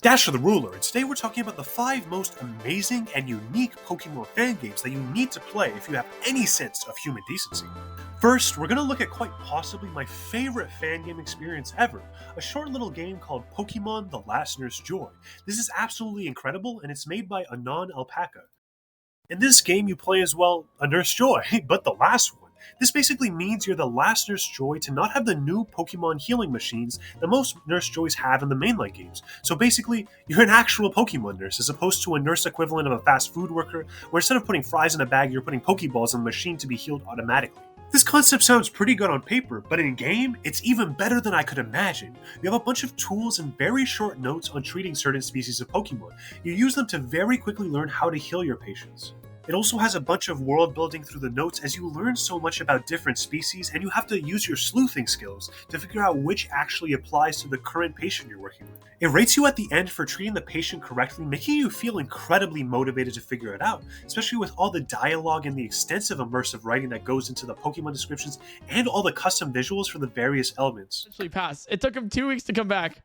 Dasher the Ruler, and today we're talking about the 5 most amazing and unique Pokemon fan games that you need to play if you have any sense of human decency. First, we're going to look at quite possibly my favorite fan game experience ever, a short little game called Pokemon The Last Nurse Joy. This is absolutely incredible, and it's made by Anon Alpaca. In this game, you play as, well, a Nurse Joy, but the last one. This basically means you're the last Nurse Joy to not have the new Pokemon healing machines that most Nurse Joys have in the mainline games. So basically, you're an actual Pokemon nurse, as opposed to a nurse equivalent of a fast food worker, where instead of putting fries in a bag, you're putting Pokeballs in the machine to be healed automatically. This concept sounds pretty good on paper, but in game, it's even better than I could imagine. You have a bunch of tools and very short notes on treating certain species of Pokemon. You use them to very quickly learn how to heal your patients. It also has a bunch of world building through the notes as you learn so much about different species, and you have to use your sleuthing skills to figure out which actually applies to the current patient you're working with. It rates you at the end for treating the patient correctly, making you feel incredibly motivated to figure it out, especially with all the dialogue and the extensive immersive writing that goes into the Pokemon descriptions and all the custom visuals for the various elements. Actually passed. It took him 2 weeks to come back.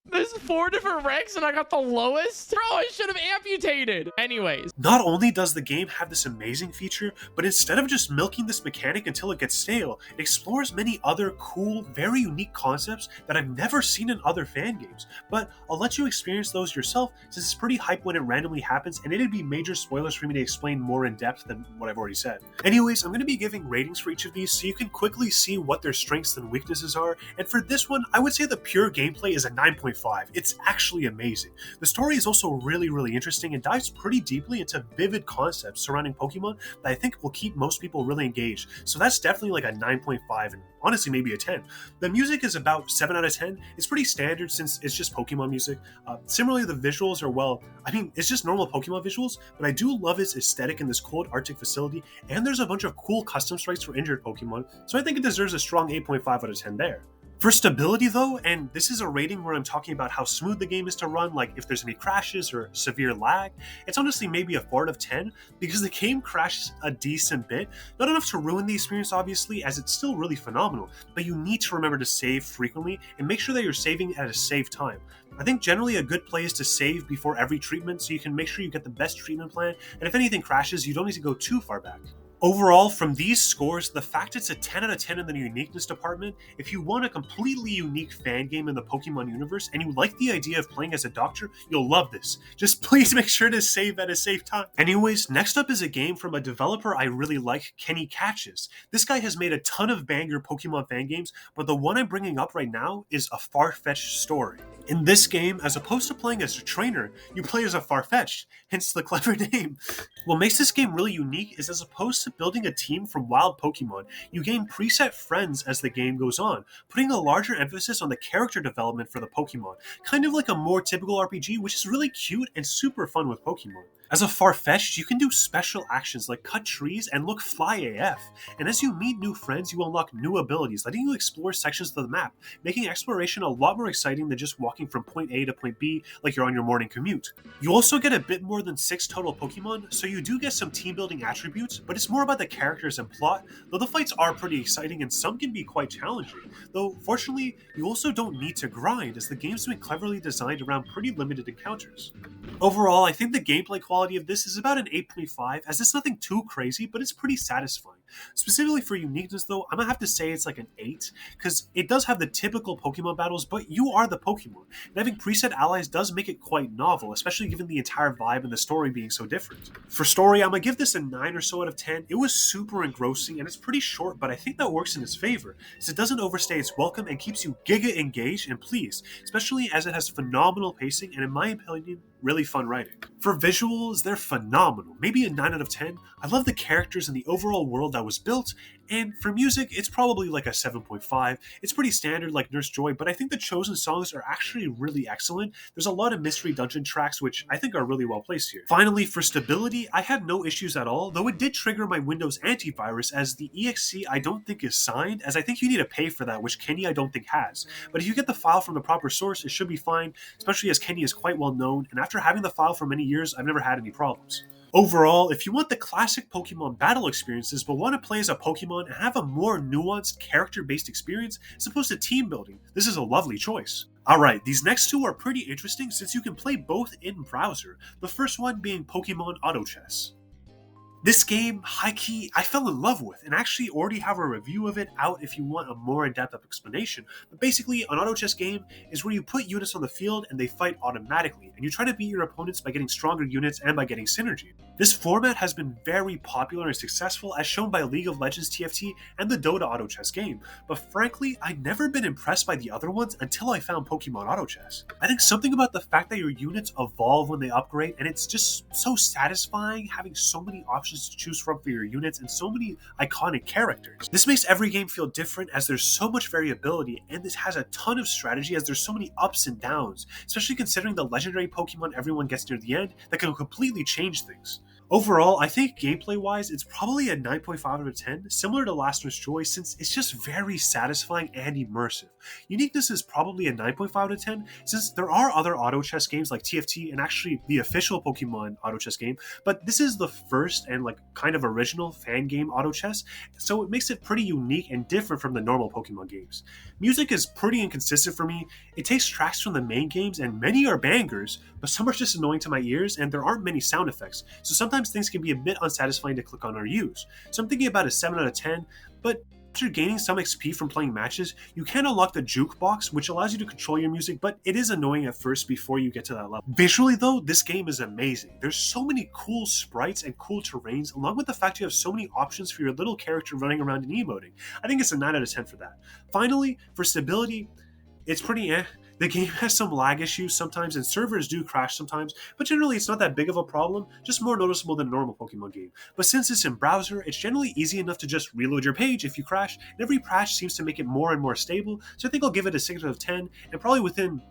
There's 4 different ranks and I got the lowest? Bro, I should have amputated. Anyways. Not only does the game have this amazing feature, but instead of just milking this mechanic until it gets stale, it explores many other cool, very unique concepts that I've never seen in other fan games. But I'll let you experience those yourself, since it's pretty hype when it randomly happens, and it'd be major spoilers for me to explain more in depth than what I've already said. Anyways, I'm going to be giving ratings for each of these so you can quickly see what their strengths and weaknesses are, and for this one, I would say the pure gameplay is a 9.5. It's actually amazing. The story is also really interesting and dives pretty deeply into vivid concepts surrounding Pokemon that I think will keep most people really engaged. So that's definitely like a 9.5 and honestly maybe a 10. The music is about 7 out of 10. It's pretty standard since it's just Pokemon music. Similarly, the visuals are, well, I mean, it's just normal Pokemon visuals, but I do love its aesthetic in this cold Arctic facility, and there's a bunch of cool custom sprites for injured Pokemon, so I think it deserves a strong 8.5 out of 10 there. For stability though, and this is a rating where I'm talking about how smooth the game is to run, like if there's any crashes or severe lag, it's honestly maybe a 4 out of 10, because the game crashes a decent bit. Not enough to ruin the experience obviously, as it's still really phenomenal, but you need to remember to save frequently and make sure that you're saving at a safe time. I think generally a good play is to save before every treatment so you can make sure you get the best treatment plan, and if anything crashes, you don't need to go too far back. Overall, from these scores, the fact it's a 10 out of 10 in the uniqueness department, if you want a completely unique fan game in the Pokemon universe and you like the idea of playing as a doctor, you'll love this. Just please make sure to save at a safe time. Anyways, next up is a game from a developer I really like, Kenny Catches. This guy has made a ton of banger Pokemon fan games, but the one I'm bringing up right now is a Farfetch'd story. In this game, as opposed to playing as a trainer, you play as a Farfetch'd, hence the clever name. What makes this game really unique is as opposed to building a team from wild Pokemon, you gain preset friends as the game goes on, putting a larger emphasis on the character development for the Pokemon, kind of like a more typical RPG, which is really cute and super fun with Pokemon. As a Farfetch'd, you can do special actions like cut trees and look fly AF, and as you meet new friends, you unlock new abilities, letting you explore sections of the map, making exploration a lot more exciting than just walking from point A to point B like you're on your morning commute. You also get a bit more than 6 total Pokemon, so you do get some team building attributes, but it's more about the characters and plot, though the fights are pretty exciting and some can be quite challenging. Though, fortunately, you also don't need to grind, as the game's been cleverly designed around pretty limited encounters. Overall, I think the gameplay quality of this is about an 8.5, as it's nothing too crazy, but it's pretty satisfying. Specifically for uniqueness though, I'm gonna have to say it's like an 8, because it does have the typical Pokemon battles, but you are the Pokemon, and having preset allies does make it quite novel, especially given the entire vibe and the story being so different. For story, I'm gonna give this a 9 or so out of 10. It was super engrossing, and it's pretty short, but I think that works in its favor, as it doesn't overstay its welcome and keeps you giga engaged and pleased, especially as it has phenomenal pacing and, in my opinion, really fun writing. For visuals, they're phenomenal, maybe a 9 out of 10. I love the characters and the overall world that was built, and for music, it's probably like a 7.5. It's pretty standard like Nurse Joy, but I think the chosen songs are actually really excellent. There's a lot of mystery dungeon tracks, which I think are really well placed here. Finally, for stability, I had no issues at all, though it did trigger my Windows antivirus, as the exe I don't think is signed, as I think you need to pay for that, which Kenny I don't think has. But if you get the file from the proper source, it should be fine, especially as Kenny is quite well known, and after having the file for many years, I've never had any problems. Overall, if you want the classic Pokemon battle experiences but want to play as a Pokemon and have a more nuanced, character-based experience as opposed to team building, this is a lovely choice. Alright, these next two are pretty interesting since you can play both in browser, the first one being Pokemon Auto Chess. This game, high-key, I fell in love with, and actually already have a review of it out if you want a more in-depth explanation. But basically, an auto chess game is where you put units on the field and they fight automatically, and you try to beat your opponents by getting stronger units and by getting synergy. This format has been very popular and successful as shown by League of Legends TFT and the Dota auto chess game, but frankly, I've never been impressed by the other ones until I found Pokemon Auto Chess. I think something about the fact that your units evolve when they upgrade, and it's just so satisfying having so many options to choose from for your units and so many iconic characters. This makes every game feel different as there's so much variability, and this has a ton of strategy as there's so many ups and downs, especially considering the legendary Pokemon everyone gets near the end that can completely change things. Overall, I think gameplay-wise, it's probably a 9.5 out of 10, similar to Last One's Joy since it's just very satisfying and immersive. Uniqueness is probably a 9.5 out of 10, since there are other auto chess games like TFT and actually the official Pokemon auto chess game, but this is the first and kind of original Fangame auto chess, so it makes it pretty unique and different from the normal Pokemon games. Music is pretty inconsistent for me. It takes tracks from the main games and many are bangers, but some are just annoying to my ears and there aren't many sound effects, so sometimes things can be a bit unsatisfying to click on or use. So I'm thinking about a 7 out of 10, but after gaining some XP from playing matches, you can unlock the jukebox, which allows you to control your music, but it is annoying at first before you get to that level. Visually though, this game is amazing. There's so many cool sprites and cool terrains, along with the fact you have so many options for your little character running around and emoting. I think it's a 9 out of 10 for that. Finally, for stability, it's pretty eh. The game has some lag issues sometimes and servers do crash sometimes, but generally it's not that big of a problem, just more noticeable than a normal Pokemon game. But since it's in browser, it's generally easy enough to just reload your page if you crash, and every patch seems to make it more and more stable, so I think I'll give it a 6 out of 10, and probably within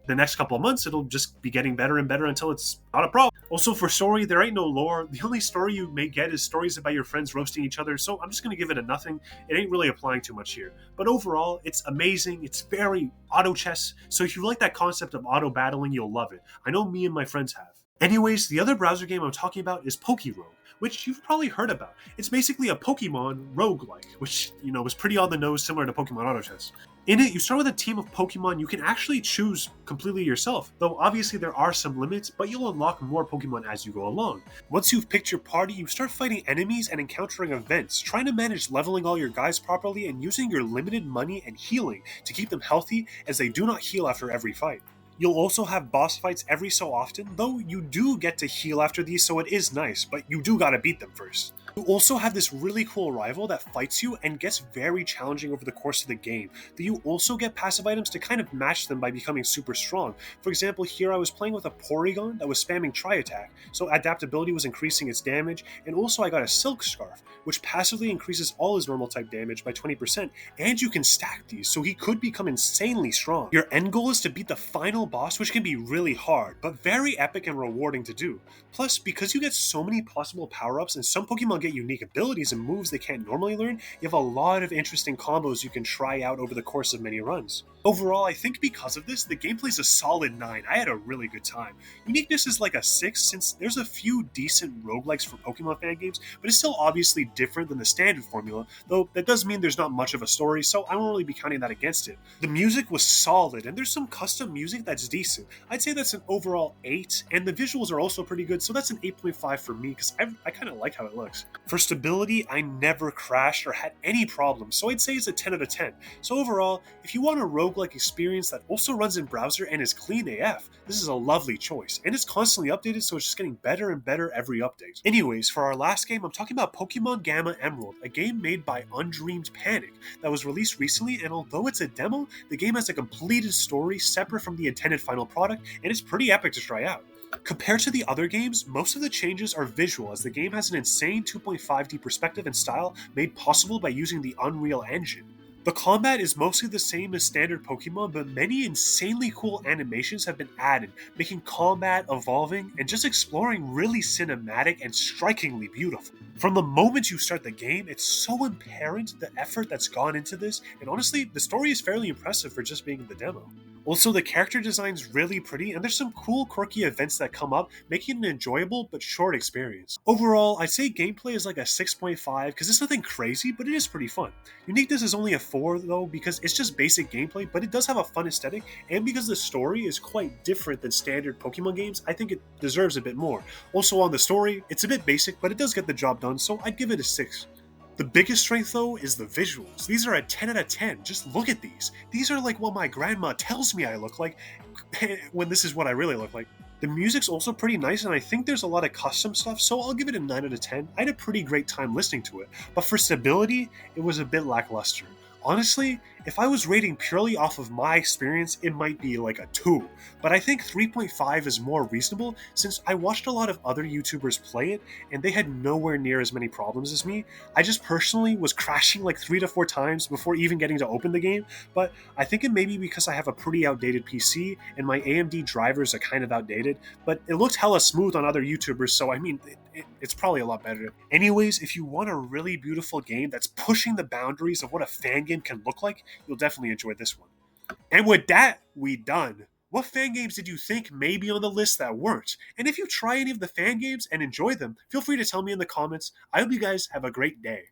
the next couple of months it'll just be getting better and better until it's not a problem. Also for story, there ain't no lore. The only story you may get is stories about your friends roasting each other, so I'm just going to give it a nothing. It ain't really applying too much here. But overall, it's amazing. It's very auto chess, so if you like that concept of auto battling, you'll love it. I know me and my friends have. Anyways, the other browser game I'm talking about is PokeRogue, which you've probably heard about. It's basically a Pokemon roguelike, which, was pretty on the nose, similar to Pokemon Auto Chess. In it, you start with a team of Pokemon you can actually choose completely yourself, though obviously there are some limits, but you'll unlock more Pokemon as you go along. Once you've picked your party, you start fighting enemies and encountering events, trying to manage leveling all your guys properly and using your limited money and healing to keep them healthy, as they do not heal after every fight. You'll also have boss fights every so often, though you do get to heal after these, so it is nice, but you do gotta beat them first. You also have this really cool rival that fights you and gets very challenging over the course of the game, though you also get passive items to kind of match them by becoming super strong. For example, here I was playing with a Porygon that was spamming Tri-Attack, so adaptability was increasing its damage, and also I got a Silk Scarf, which passively increases all his normal type damage by 20%, and you can stack these, so he could become insanely strong. Your end goal is to beat the final boss, which can be really hard, but very epic and rewarding to do. Plus, because you get so many possible power-ups and some Pokemon get unique abilities and moves they can't normally learn, you have a lot of interesting combos you can try out over the course of many runs. Overall, I think because of this, the gameplay's a solid 9. I had a really good time. Uniqueness is like a 6 since there's a few decent roguelikes for Pokemon fan games, but it's still obviously different than the standard formula, though that does mean there's not much of a story, so I won't really be counting that against it. The music was solid, and there's some custom music that's decent. I'd say that's an overall 8, and the visuals are also pretty good, so that's an 8.5 for me, because I kind of like how it looks. For stability, I never crashed or had any problems, so I'd say it's a 10 out of 10. So overall, if you want a roguelike experience that also runs in browser and is clean AF, this is a lovely choice, and it's constantly updated, so it's just getting better and better every update. Anyways, for our last game, I'm talking about Pokemon Gamma Emerald, a game made by Undreamed Panic that was released recently, and although it's a demo, the game has a completed story separate from the intended final product, and it's pretty epic to try out. Compared to the other games, most of the changes are visual, as the game has an insane 2.5D perspective and style made possible by using the Unreal Engine. The combat is mostly the same as standard Pokemon, but many insanely cool animations have been added, making combat, evolving, and just exploring really cinematic and strikingly beautiful. From the moment you start the game, it's so apparent the effort that's gone into this, and honestly, the story is fairly impressive for just being in the demo. Also, the character design's really pretty, and there's some cool, quirky events that come up, making it an enjoyable but short experience. Overall, I'd say gameplay is like a 6.5 because it's nothing crazy, but it is pretty fun. Uniqueness is only a 4 though because it's just basic gameplay, but it does have a fun aesthetic, and because the story is quite different than standard Pokemon games, I think it deserves a bit more. Also, on the story, it's a bit basic, but it does get the job done, so I'd give it a 6. The biggest strength, though, is the visuals. These are a 10 out of 10. Just look at these. These are like what my grandma tells me I look like when this is what I really look like. The music's also pretty nice, and I think there's a lot of custom stuff, so I'll give it a 9 out of 10. I had a pretty great time listening to it, but for stability, it was a bit lackluster. Honestly, if I was rating purely off of my experience, it might be like a 2. But I think 3.5 is more reasonable since I watched a lot of other YouTubers play it and they had nowhere near as many problems as me. I just personally was crashing like 3 to 4 times before even getting to open the game, but I think it may be because I have a pretty outdated PC and my AMD drivers are kind of outdated, but it looked hella smooth on other YouTubers, so I mean, it's probably a lot better. Anyways, if you want a really beautiful game that's pushing the boundaries of what a fan game can look like, you'll definitely enjoy this one. And with that, we done. What fan games did you think may be on the list that weren't? And if you try any of the fan games and enjoy them, feel free to tell me in the comments. I hope you guys have a great day.